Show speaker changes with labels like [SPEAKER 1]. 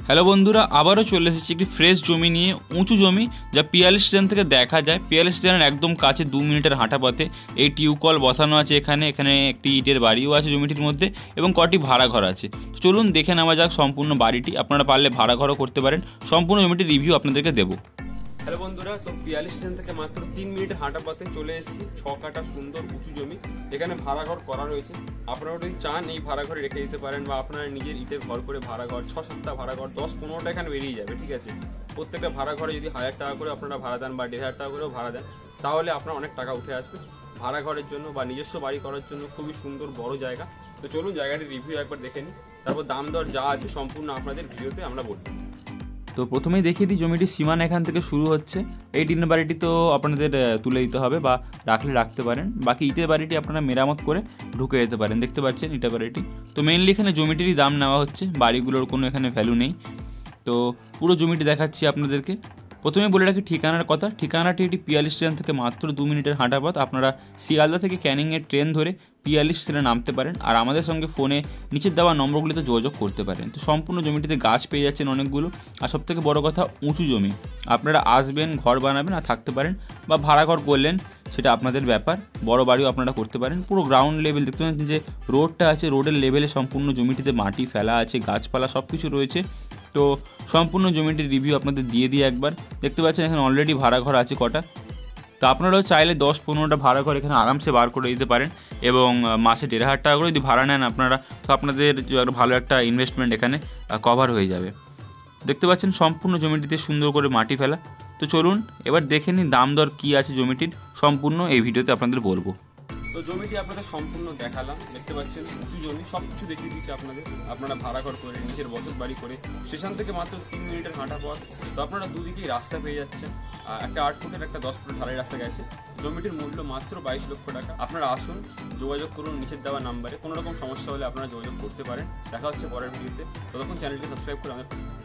[SPEAKER 1] Hello বন্ধুরা, আবারও চলে এসেছি একটি ফ্রেশ জমি নিয়ে। উঁচু জমি, যা পিয়ালি স্টেশন থেকে দেখা যায়। পিয়ালি স্টেশনের একদম কাছে 2 মিনিটের হাঁটা পথে এই টিউবকল বসানো আছে। এখানে একটি ইটের বাড়িও আছে জমিটির মধ্যে এবং কটি ভাড়া ঘর আছে। তো চলুন দেখে নেওয়া যাক সম্পূর্ণ বাড়িটি। আপনারা পারলে ভাড়া ঘরও করতে পারেন। সম্পূর্ণ জমিটির রিভিউ আপনাদেরকে দেবো।
[SPEAKER 2] হ্যালো বন্ধুরা, তো পিয়ালি স্টেশন থেকে মাত্র 3 মিনিটের হাঁটা পথে চলে এসেছি। 6 কাঠা সুন্দর উঁচু জমি, এখানে ভাড়াঘর করা রয়েছে। আপনারা যদি চান এই ভাড়াঘরে রেখে দিতে পারেন, বা আপনারা নিজের ইটের ঘর করে ভাড়াঘর 6-7টা ভাড়াঘর 10-15টা এখানে বেরিয়ে যাবে। ঠিক আছে, প্রত্যেকটা ভাড়াঘরে যদি 1000 টাকা করে আপনারা ভাড়া দেন বা 1500 টাকা করেও ভাড়া দেন, তাহলে আপনার অনেক টাকা উঠে আসবে ভাড়াঘরের জন্য বা নিজস্ব বাড়ি করার জন্য। খুবই সুন্দর বড় জায়গা। তো চলুন জায়গাটির রিভিউ একবার দেখে নিই, তারপর দাম দর যা আছে সম্পূর্ণ আপনাদের ভিডিওতে আমরা বলবো।
[SPEAKER 1] তো প্রথমেই দেখিয়ে দিই জমিটির সীমানা এখান থেকে শুরু হচ্ছে। এই টিনের বাড়িটি তো আপনাদের তুলে দিতে হবে বা রাখতে পারেন। বাকি ইটের বাড়িটি আপনারা মেরামত করে ঢুকে যেতে পারেন। দেখতে পাচ্ছেন ইটের বাড়িটি। তো মেইনলি এখানে জমিটিরই দাম নেওয়া হচ্ছে, বাড়িগুলোর কোনো এখানে ভ্যালু নেই। তো পুরো জমিটি দেখাচ্ছি আপনাদেরকে। প্রথমে বলে রাখি ঠিকানার কথা। ঠিকানাটি এটি পিয়ালি স্টেশন থেকে মাত্র 2 মিনিটের হাঁটা পথ। আপনারা শিয়ালদা থেকে ক্যানিংয়ের ট্রেন ধরে পিয়ালি স্টেশনে নামতে পারেন, আর আমাদের সঙ্গে ফোনে নিচের দেওয়া নম্বরগুলিতে যোগাযোগ করতে পারেন। তো সম্পূর্ণ জমিটিতে গাছ পেয়ে যাচ্ছেন অনেকগুলো, আর সবথেকে বড় কথা উঁচু জমি। আপনারা আসবেন, ঘর বানাবেন আর থাকতে পারেন, বা ভাড়া ঘর করলেন, সেটা আপনাদের ব্যাপার। বড় বাড়িও আপনারা করতে পারেন। পুরো গ্রাউন্ড লেভেল দেখতে পাচ্ছেন যে রোডটা আছে, রোডের লেভেলে সম্পূর্ণ জমিটিতে মাটি ফেলা আছে, গাছপালা সব কিছু রয়েছে। তো সম্পূর্ণ জমিটির রিভিউ আপনাদের দিয়ে একবার। দেখতে পাচ্ছেন এখানে অলরেডি ভাড়া ঘর আছে কটা। তো আপনারাও চাইলে 10-15টা ভাড়া ঘর এখানে আরামসে বার করে দিতে পারেন, এবং মাসে 1500 টাকা করে যদি ভাড়া নেন আপনারা, তো আপনাদের ভালো একটা ইনভেস্টমেন্ট এখানে কভার হয়ে যাবে। দেখতে পাচ্ছেন সম্পূর্ণ জমিটিতে সুন্দর করে মাটি ফেলা। তো চলুন এবার দেখে নিন দাম দর কী আছে জমিটির, সম্পূর্ণ এই ভিডিওতে আপনাদের বলবো।
[SPEAKER 2] তো জমিটি আপনাদের সম্পূর্ণ দেখালাম। দেখতে পাচ্ছেন উঁচু জমি, সব কিছু দেখিয়ে দিচ্ছে আপনাদের। আপনারা ভাড়াঘর করে নিজের বসত বাড়ি করে স্টেশন থেকে মাত্র 3 মিনিটের হাঁটা পথ। তো আপনারা দুদিকেই রাস্তা পেয়ে যাচ্ছেন। একটা 8 ফুটের একটা 10 ফুটের ঢালাই রাস্তা গেছে। জমিটির মূল্য মাত্র 22 লক্ষ টাকা। আপনারা আসুন, যোগাযোগ করুন নিচের দেওয়া নাম্বারে। কোনো রকম সমস্যা হলে আপনারা যোগাযোগ করতে পারেন। দেখা হচ্ছে পরের ভিডিওতে। ততক্ষণ চ্যানেলটি সাবস্ক্রাইব করে আমাদের